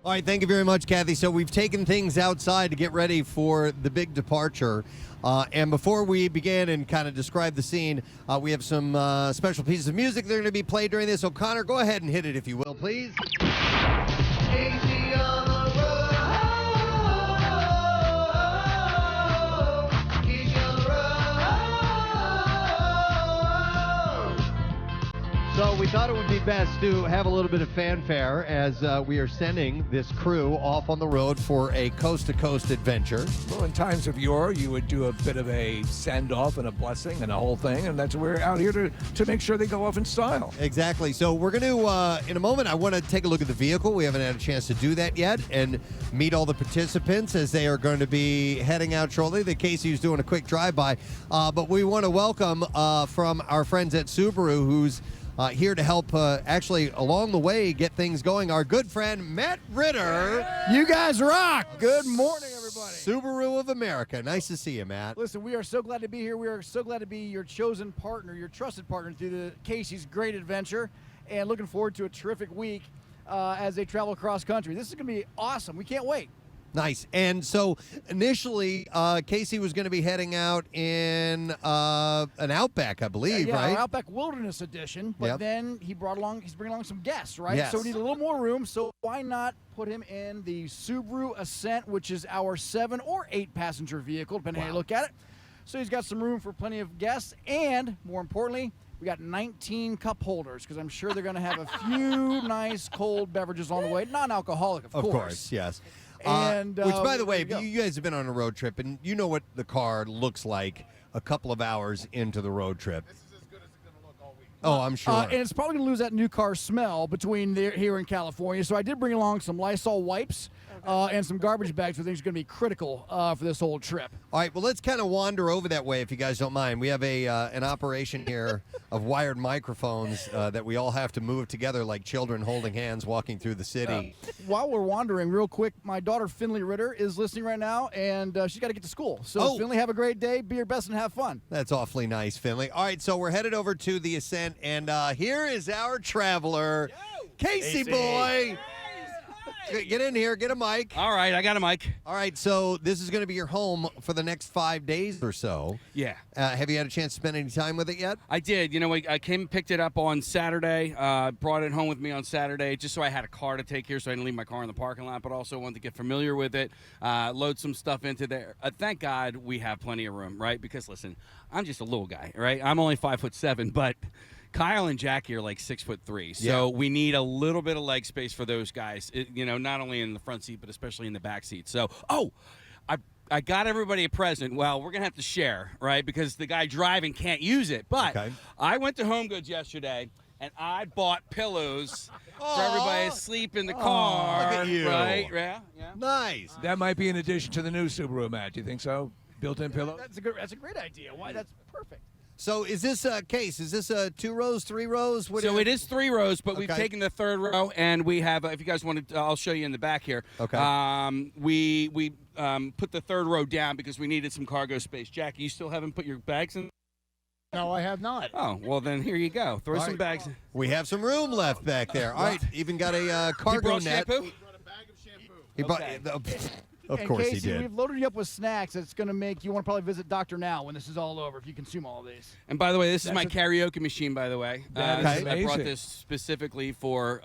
All right, thank you very much, Kathy. So we've taken things outside to get ready for the big departure. And before we begin and kind of describe the scene, we have some special pieces of music that are going to be played during this. So, Connor, go ahead and hit it if you will, please. Casey on the road. Casey on the road. So we thought it would be best to have a little bit of fanfare as we are sending this crew off on the road for a coast-to-coast adventure. Well, in times of yore, you would do a bit of a send-off and a blessing and a whole thing, and that's we're out here to make sure they go off in style. Exactly. So we're going to, in a moment, I want to take a look at the vehicle. We haven't had a chance to do that yet, and meet all the participants as they are going to be heading out shortly. The Casey's doing a quick drive-by, but we want to welcome from our friends at Subaru, who's here to help actually along the way get things going, our good friend Matt Ritter. You guys rock. Good morning, everybody. Subaru of America. Nice to see you, Matt. Listen, we are so glad to be here. We are so glad to be your chosen partner, your trusted partner through the Casey's great adventure, and looking forward to a terrific week as they travel cross country. This is going to be awesome. We can't wait. Nice. And so initially, Casey was going to be heading out in an Outback, I believe, yeah, right? Our Outback Wilderness Edition. But then he's bringing along some guests, right? Yes. So we need a little more room. So why not put him in the Subaru Ascent, which is our 7 or 8 passenger vehicle, depending on how you look at it. So he's got some room for plenty of guests, and more importantly, we got 19 cup holders because I'm sure they're going to have a few nice cold beverages on the way, non-alcoholic, of course. Of course, yes. And which, by the way, you you guys have been on a road trip, and you know what the car looks like a couple of hours into the road trip. This is as good as it's going to look all week. Oh, I'm sure. And it's probably going to lose that new car smell between here in California. So I did bring along some Lysol wipes and some garbage bags for things that are going to be critical for this whole trip. All right, well, let's kind of wander over that way if you guys don't mind. We have an operation here of wired microphones that we all have to move together like children holding hands walking through the city. While we're wandering, real quick, my daughter Finley Ritter is listening right now, and she's got to get to school. So, Finley, have a great day, be your best, and have fun. That's awfully nice, Finley. All right, so we're headed over to the Ascent, and here is our traveler, CaseyBoy. Get in here. Get a mic. All right, I got a mic. All right, so this is going to be your home for the next 5 days or so. Yeah. Have you had a chance to spend any time with it yet? I did. You know, I came and picked it up on Saturday, brought it home with me on Saturday just so I had a car to take here so I didn't leave my car in the parking lot, but also wanted to get familiar with it, load some stuff into there. Thank God we have plenty of room, right? Because, listen, I'm just a little guy, right? I'm only 5'7", but Kyle and Jacky are like 6'3", so we need a little bit of leg space for those guys. Not only in the front seat but especially in the back seat. So, I got everybody a present. Well, we're gonna have to share, right? Because the guy driving can't use it. But I went to Home Goods yesterday and I bought pillows for everybody to sleep in the car. Look at you. Right? Yeah. Nice. That might be in addition to the new Subaru, Matt. Do you think so? Built-in pillow? That's a great idea. Why? That's perfect. So is this a case? Is this 2 rows, 3 rows? So it is 3 rows, but we've taken the 3rd row, and we have. If you guys want to, I'll show you in the back here. Okay. We put the 3rd row down because we needed some cargo space. Jacky, you still haven't put your bags in? No, I have not. Oh, well then here you go. Throw some bags in. We have some room left back there. All right, even got a cargo net. Shampoo? Brought a bag of shampoo. He bought, of course Casey, he did. We've loaded you up with snacks that's going to make you want to probably visit Dr. Now when this is all over if you consume all of these. And by the way, this is my karaoke machine, by the way. That is I brought amazing. this specifically for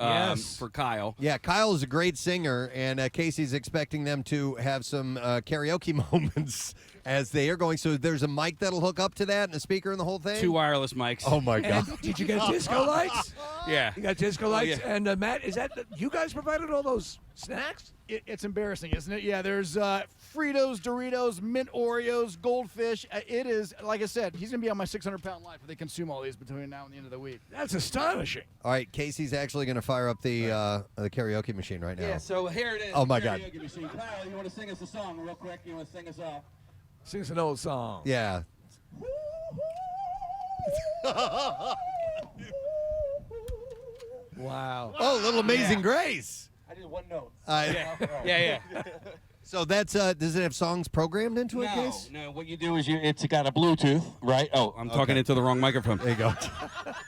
Kyle. Yeah, Kyle is a great singer, and Casey's expecting them to have some karaoke moments as they are going. So there's a mic that'll hook up to that and a speaker and the whole thing? 2 wireless mics. Oh, my God. And did you get disco lights? Yeah. You got disco lights? yeah. And Matt, is that you guys provided all those snacks? It's embarrassing, isn't it? Yeah, there's Fritos, Doritos, mint Oreos, Goldfish. It is, like I said, he's going to be on my 600-pound life if they consume all these between now and the end of the week. That's astonishing. All right, Casey's actually going to fire up the karaoke machine right now. Yeah, so here it is. Oh, my God. Karaoke machine. Kyle, you want to sing us a song real quick? You want to sing us off? Sing us an old song. Yeah. Wow. Oh, Little Amazing Grace. I did one note. Yeah. So that's does it have songs programmed into it, Case? No. What you do is it's got a Bluetooth, right? Oh, I'm talking into the wrong microphone. There you go.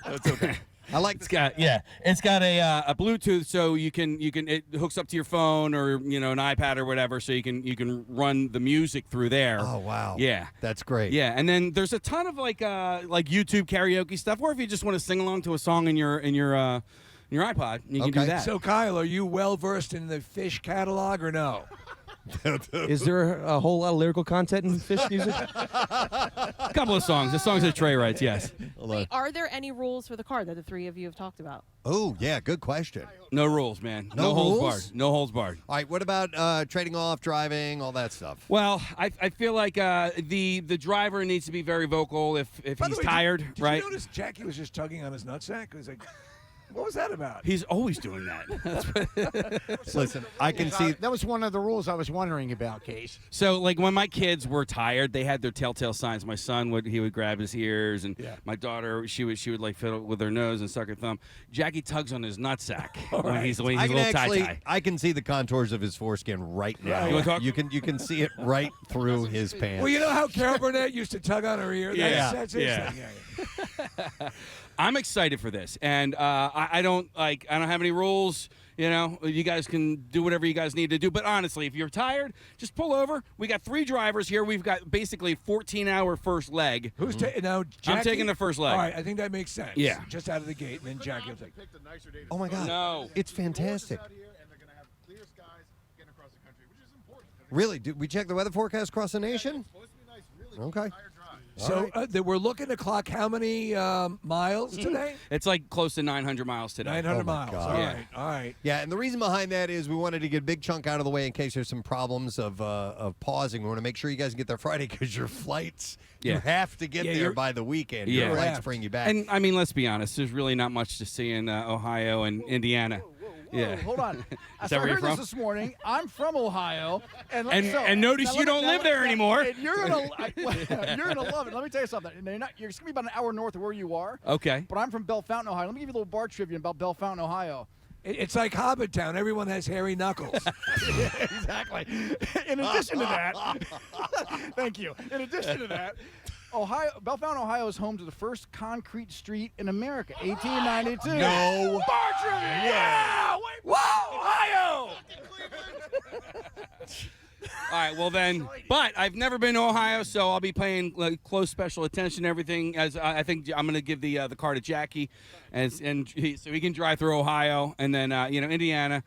That's okay. I like It's got a Bluetooth, so it hooks up to your phone or an iPad or whatever, so you can run the music through there. Oh wow. Yeah. That's great. Yeah, and then there's a ton of like YouTube karaoke stuff, or if you just want to sing along to a song in your iPod, you can do that. So, Kyle, are you well versed in the Fish catalog or no? Is there a whole lot of lyrical content in Fish music? A couple of songs. The songs that Trey writes, yes. Wait, are there any rules for the car that the three of you have talked about? Oh yeah, good question. No rules, man. No holds rules? barred. No holds barred. All right, what about trading off, driving, all that stuff? Well, I feel like the driver needs to be very vocal if By the he's way, tired, did right? you notice Jackie was just tugging on his nutsack? He was like, what was that about? He's always doing that. Listen, I can see. That was one of the rules I was wondering about, Case. So, like, when my kids were tired, they had their telltale signs. My son would grab his ears, and my daughter she would like fiddle with her nose and suck her thumb. Jackie tugs on his nutsack when he's a I can little actually, tie-tie. I can see the contours of his foreskin right now. You wanna talk? You can see it right through his pants. Well, you know how Carol Burnett used to tug on her ear? Yeah. That's his Yeah. thing. I'm excited for this, and I don't have any rules. You guys can do whatever you guys need to do. But honestly, if you're tired, just pull over. We got 3 drivers here. We've got basically a 14-hour first leg. Who's taking now? Jackie? I'm taking the first leg. All right, I think that makes sense. Yeah. Just out of the gate, and then Jackie will take. Picked a nicer day to Oh my God! No. It's fantastic. out here, and they're going to have clear skies getting across the country, which is important. Really? Did we check the weather forecast across the nation? It's supposed to be nice, really Okay. higher drive. So we're looking to clock how many miles today? It's like close to 900 miles today. 900 Oh, my miles. God. All Yeah. right, all right. Yeah, and the reason behind that is we wanted to get a big chunk out of the way in case there's some problems of pausing. We want to make sure you guys can get there Friday because your flights, you Yeah. have to get Yeah, there you're- by the weekend. Yeah. Your flights Correct. bring you back. And I mean, let's be honest. There's really not much to see in Ohio and Indiana. Whoa, Yeah. hold on. that So where I you're heard from? this morning. I'm from Ohio, and notice now you let me- don't now live let- there now- anymore. and you're gonna love it. Let me tell you something. And you're gonna be about an hour north of where you are. Okay. But I'm from Bell Fountain, Ohio. Let me give you a little bar trivia about Bell Fountain, Ohio. It's like Hobbit Town. Everyone has hairy knuckles. Exactly. In addition to that, thank you. In addition to that, Bell Fountain, Ohio is home to the first concrete street in America, 1892. No. Bar trivia. Yeah. Whoa, Ohio. All right, well then, but I've never been to Ohio, so I'll be paying close special attention to everything. As I think I'm going to give the car to Jackie, so he can drive through Ohio, and then Indiana.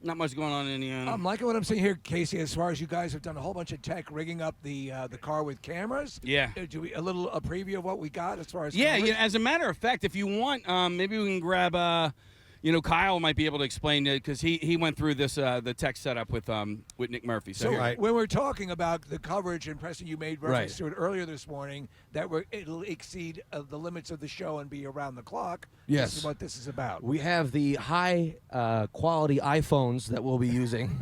Not much going on in Indiana. I'm liking what I'm seeing here, Casey. As far as you guys have done a whole bunch of tech, rigging up the car with cameras. Yeah. Do we a preview of what we got as far as? Yeah, cameras? as a matter of fact, if you want, maybe we can grab. Kyle might be able to explain it because he went through this the tech setup with Nick Murphy. So here. Right. when we're talking about the coverage, and Preston, you made reference Right. to it earlier this morning, that it'll exceed the limits of the show and be around the clock. Yes. This is what this is about. We have the high quality iPhones that we'll be using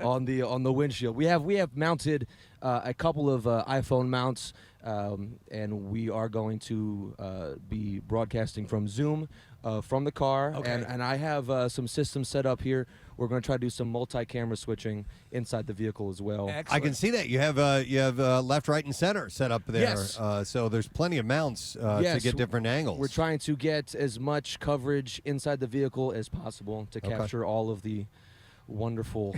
on the windshield. We have mounted a couple of iPhone mounts, and we are going to be broadcasting from Zoom from the car. Okay. And I have some systems set up here. We're going to try to do some multi-camera switching inside the vehicle as well. Excellent. I can see that you have left, right, and center set up there. Yes. So there's plenty of mounts to Yes, get different angles. We're trying to get as much coverage inside the vehicle as possible to Okay. capture all of the wonderful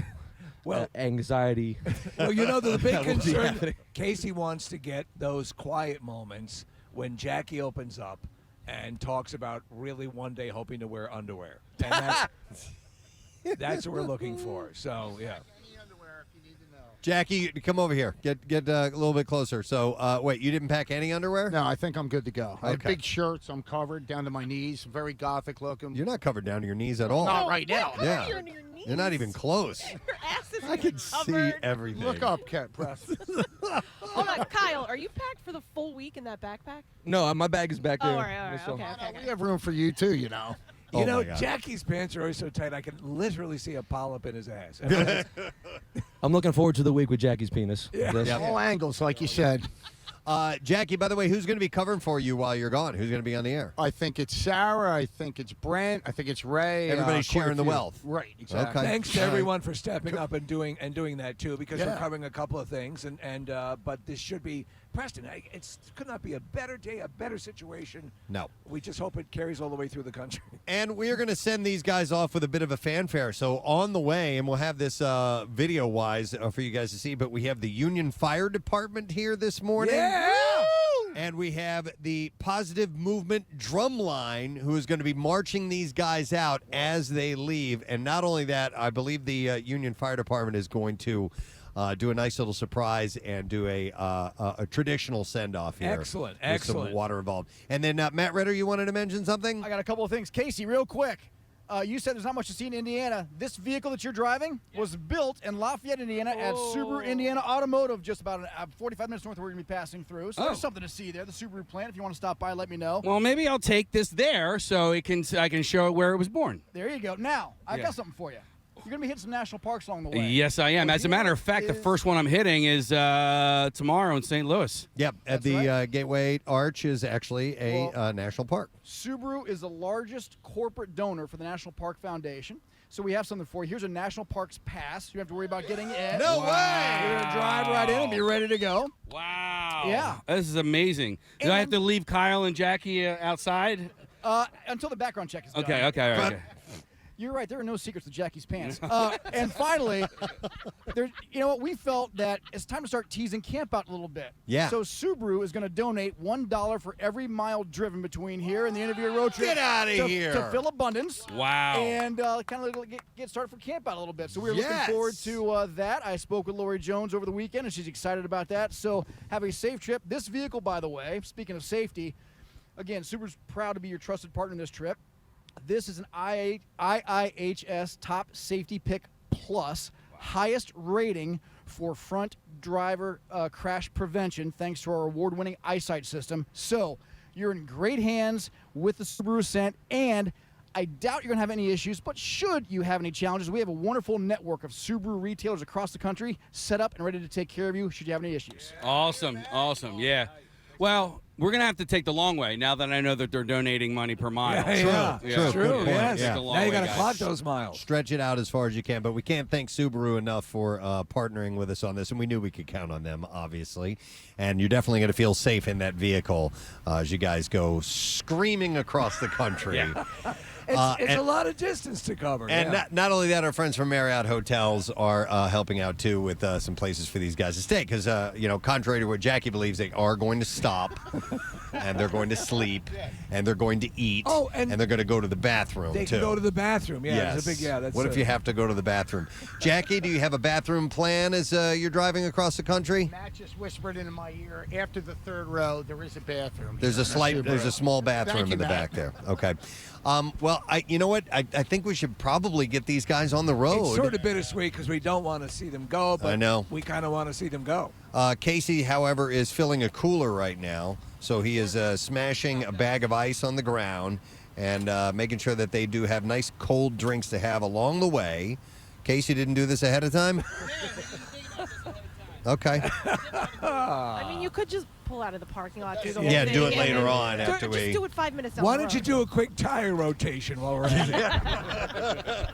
Well- anxiety. Well, the big That will be concern, happening. Casey wants to get those quiet moments when Jackie opens up and talks about really one day hoping to wear underwear. And that's what we're looking for. So, yeah. Any underwear if you need to know. Jackie, come over here. Get a little bit closer. So, wait, you didn't pack any underwear? No, I think I'm good to go. I have Okay. big shirts. I'm covered down to my knees. Very gothic looking. You're not covered down to your knees at all. Not right now. Yeah. You're on your knees. You're not even close. Your ass is I can see covered. everything. Look up, Cat Press. Hold on, Kyle. Are you packed for the full week in that backpack? No, my bag is back Oh, there. all right, So- okay. We have room for you too, you know. Oh, You know, my God. Jackie's pants are always so tight, I can literally see a polyp in his ass. I'm looking forward to the week with Jacky's penis. Yes. All angles, like you said. Jackie, by the way, who's going to be covering for you while you're gone? Who's going to be on the air? I think it's Sarah. I think it's Brent. I think it's Ray. Everybody's quite a sharing the few. wealth. Right, exactly. Okay. Thanks to everyone for stepping up and doing that too, because we're Yeah. covering a couple of things, but this should be Preston. It could not be a better day, a better situation. No. We just hope it carries all the way through the country. And we're going to send these guys off with a bit of a fanfare. So on the way, and we'll have this video-wise for you guys to see, but we have the Union Fire Department here this morning. Yeah! And we have the Positive Movement Drumline, who is going to be marching these guys out as they leave. And not only that, I believe the Union Fire Department is going to do a nice little surprise and do a traditional send-off here. Excellent, with excellent. some water involved. And then, Matt Ritter, you wanted to mention something? I got a couple of things. Casey, real quick. You said there's not much to see in Indiana. This vehicle that you're driving was built in Lafayette, Indiana at Subaru Indiana Automotive, just about 45 minutes north of where we're going to be passing through. So there's something to see there, the Subaru plant. If you want to stop by, let me know. Well, maybe I'll take this there so I can show it where it was born. There you go. Now, I've got something for you. You're going to be hitting some national parks along the way. Yes, I am. Well, As a matter of fact, the first one I'm hitting is tomorrow in St. Louis. Yep, at That's the right. Gateway Arch is actually a national park. Subaru is the largest corporate donor for the National Park Foundation. So we have something for you. Here's a National Parks pass. You don't have to worry about getting in. No way! You're going to drive right in and be ready to go. Wow. Yeah. This is amazing. Do I have to leave Kyle and Jackie outside? Until the background check is done. Okay, okay. You're right. There are no secrets to Jackie's pants. And finally, you know what? We felt that it's time to start teasing camp out a little bit. Yeah. So Subaru is going to donate $1 for every mile driven between here and the end of your road trip. Get outta here. To fill abundance. Wow. And kind of get started for camp out a little bit. So we're looking forward to that. I spoke with Lori Jones over the weekend, and she's excited about that. So have a safe trip. This vehicle, by the way, speaking of safety, again, Subaru's proud to be your trusted partner in this trip. This is an IIHS Top Safety Pick Plus, highest rating for front driver crash prevention thanks to our award-winning eyesight system. So you're in great hands with the Subaru Ascent, and I doubt you're going to have any issues, but should you have any challenges, we have a wonderful network of Subaru retailers across the country set up and ready to take care of you should you have any issues. Awesome, yeah. Well, we're going to have to take the long way now that I know that they're donating money per mile. Yeah, True. True, Good point. yes. Yeah. Now you got to clock those miles. Stretch it out as far as you can, but we can't thank Subaru enough for partnering with us on this, and we knew we could count on them, obviously. And you're definitely going to feel safe in that vehicle as you guys go screaming across the country. It's a lot of distance to cover. And not only that, our friends from Marriott Hotels are helping out, too, with some places for these guys to stay. Because, contrary to what Jackie believes, they are going to stop, and they're going to sleep, and they're going to eat, and they're going to go to the bathroom, they too. can go to the bathroom. Yeah, Yes. it's a big, that's what if you have to go to the bathroom? Jackie, do you have a bathroom plan as you're driving across the country? Matt just whispered into my ear, after the third row, there is a bathroom. There's a small bathroom Thank you, in the Matt. back there. Okay. Well, you know what? I think we should probably get these guys on the road. It's sort of bittersweet because we don't want to see them go, but I know. we kind of want to see them go. Casey, however, is filling a cooler right now, so he is smashing a bag of ice on the ground and making sure that they do have nice cold drinks to have along the way. Casey didn't do this ahead of time? Okay. I mean, you could just pull out of the parking lot. Do the whole Yeah, thing do it and later then- on after just we... do it 5 minutes down Why the don't you road. do a quick tire rotation while we're at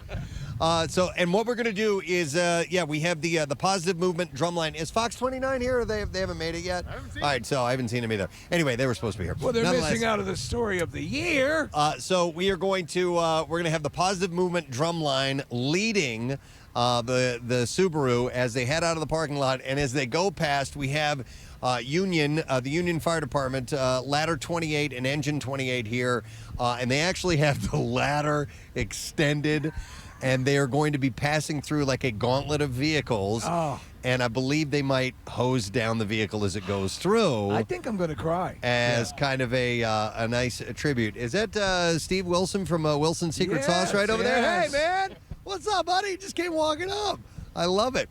it? And what we're going to do is, we have the Positive Movement Drumline. Is Fox 29 here, or they haven't made it yet? I haven't seen All right, so I haven't seen them either. Anyway, they were supposed to be here. Well, they're Nonetheless, missing out of the story of the year. So we are going to have the Positive Movement Drumline leading the Subaru as they head out of the parking lot, and as they go past, we have the Union Fire Department, ladder 28 and engine 28 here, and they actually have the ladder extended, and they are going to be passing through like a gauntlet of vehicles. Oh. And I believe they might hose down the vehicle as it goes through. I think I'm going to cry. As kind of a nice tribute. Is that Steve Wilson from Wilson's Secret Sauce right over there? Hey, yes. man. What's up, buddy? Just came walking up. I love it.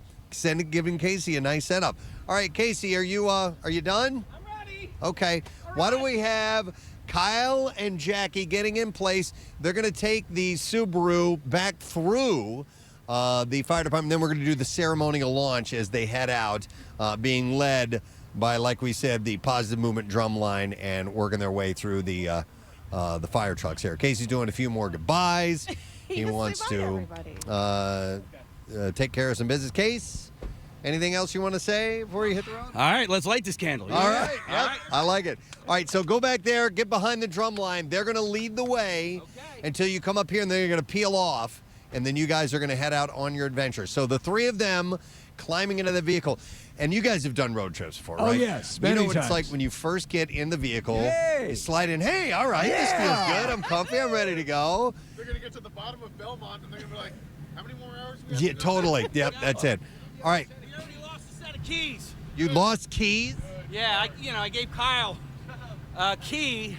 Giving Casey a nice setup. All right, Casey, are you done? I'm ready. Okay. Why don't we have Kyle and Jackie getting in place? They're going to take the Subaru back through the fire department. Then we're going to do the ceremonial launch as they head out, being led by, like we said, the Positive Movement drumline and working their way through the fire trucks here. Casey's doing a few more goodbyes. He wants to take care of some business. Case, anything else you want to say before you hit the road? All right, let's light this candle. All right. Yep. I like it. All right, so go back there, get behind the drum line. They're going to lead the way until you come up here, and then you're going to peel off, and then you guys are going to head out on your adventure. So the three of them climbing into the vehicle. And you guys have done road trips before, right? Oh, yes, You many know what it's times. like when you first get in the vehicle, Yay. you slide in, hey, all right, this feels good. I'm comfy. I'm ready to go. They're going to get to the bottom of Belmont, and they're going to be like, how many more hours we have Yeah, to go? totally. Yep, that's it. All right. He already lost a set of keys. You lost keys? Yeah, I gave Kyle a key,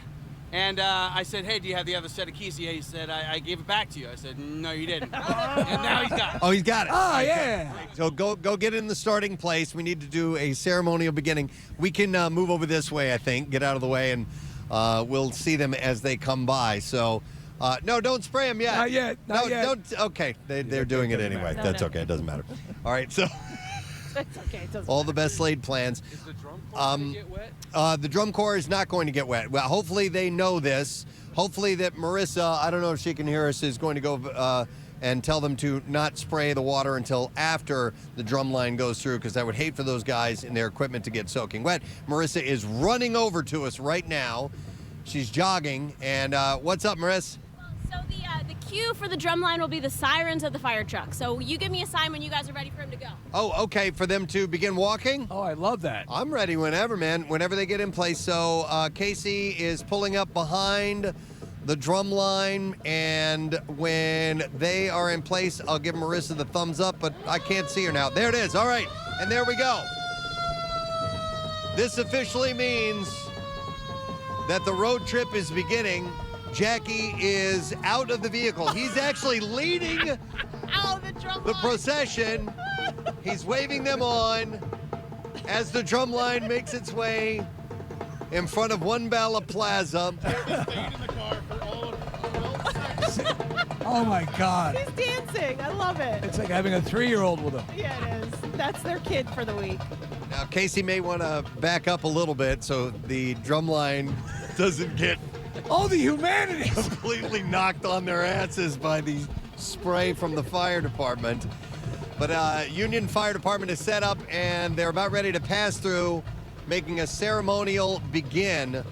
and I said, hey, do you have the other set of keys? Yeah, he said, I gave it back to you. I said, no, you didn't. And now he's got it. Oh, he's got it. Oh, yeah. So go get in the starting place. We need to do a ceremonial beginning. We can move over this way, I think, get out of the way, and we'll see them as they come by. So, no, don't spray them yet. Not yet. Not yet. Don't. Okay, they're doing it doesn't anyway. matter. That's okay. It doesn't matter. All right, so It's okay. It doesn't all the best laid plans. Is the drum corps gonna get wet? The drum corps is not going to get wet. Well, hopefully they know this. Hopefully that Marissa, I don't know if she can hear us, is going to go and tell them to not spray the water until after the drum line goes through, because I would hate for those guys and their equipment to get soaking wet. Marissa is running over to us right now. She's jogging. And what's up, Marissa? So the cue for the drum line will be the sirens of the fire truck. So you give me a sign when you guys are ready for him to go. Oh, okay, for them to begin walking? Oh, I love that. I'm ready whenever, man, whenever they get in place. So Casey is pulling up behind the drum line, and when they are in place, I'll give Marissa the thumbs up, but I can't see her now. There it is. All right, and there we go. This officially means that the road trip is beginning. Jacky is out of the vehicle. He's actually leading the procession. He's waving them on as the drum line makes its way in front of One Bala Plaza. Stayed in the car for all of 12 seconds. Oh, my God. He's dancing. I love it. It's like having a 3-year-old with him. Yeah, it is. That's their kid for the week. Now, Casey may want to back up a little bit so the drum line doesn't get Oh, the humanity. completely knocked on their asses by the spray from the fire department. But Union Fire Department is set up, and they're about ready to pass through, making a ceremonial begin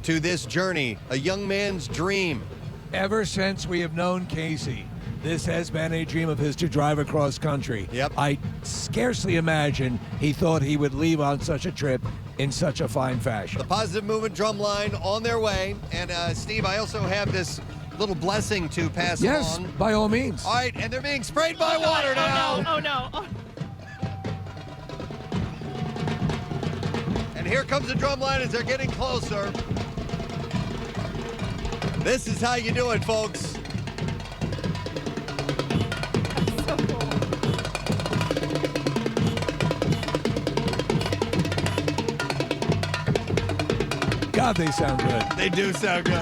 to this journey, a young man's dream. Ever since we have known Casey, this has been a dream of his to drive across country. Yep. I scarcely imagine he thought he would leave on such a trip in such a fine fashion. The Positive Movement drumline on their way. And Steve, I also have this little blessing to pass Yes, along. by all means. All right, and they're being sprayed by water now. Oh, no. Oh. And here comes the drumline as they're getting closer. This is how you do it, folks. So cool. God, they sound good. They do sound good.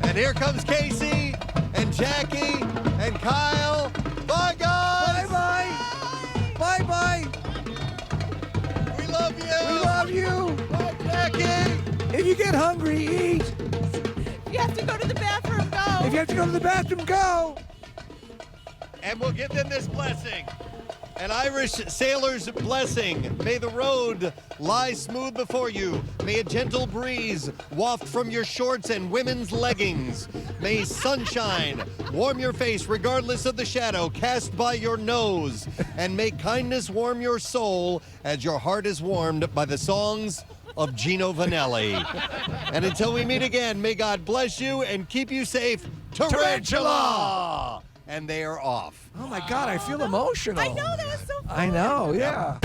And here comes Casey and Jacky and Kyle. Bye, guys. Bye-bye. Bye-bye. We love you. We love you. Bye, Jacky. If you get hungry, eat. If you have to go to the bathroom, go. If you have to go to the bathroom, go. And we'll give them this blessing. An Irish sailor's blessing. May the road lie smooth before you. May a gentle breeze waft from your shorts and women's leggings. May sunshine warm your face regardless of the shadow cast by your nose. And may kindness warm your soul as your heart is warmed by the songs of Gino Vanelli. And until we meet again, may God bless you and keep you safe. Tarantula! And they are off. Oh, my God, I feel emotional. I know, that was so fun. I know, yeah.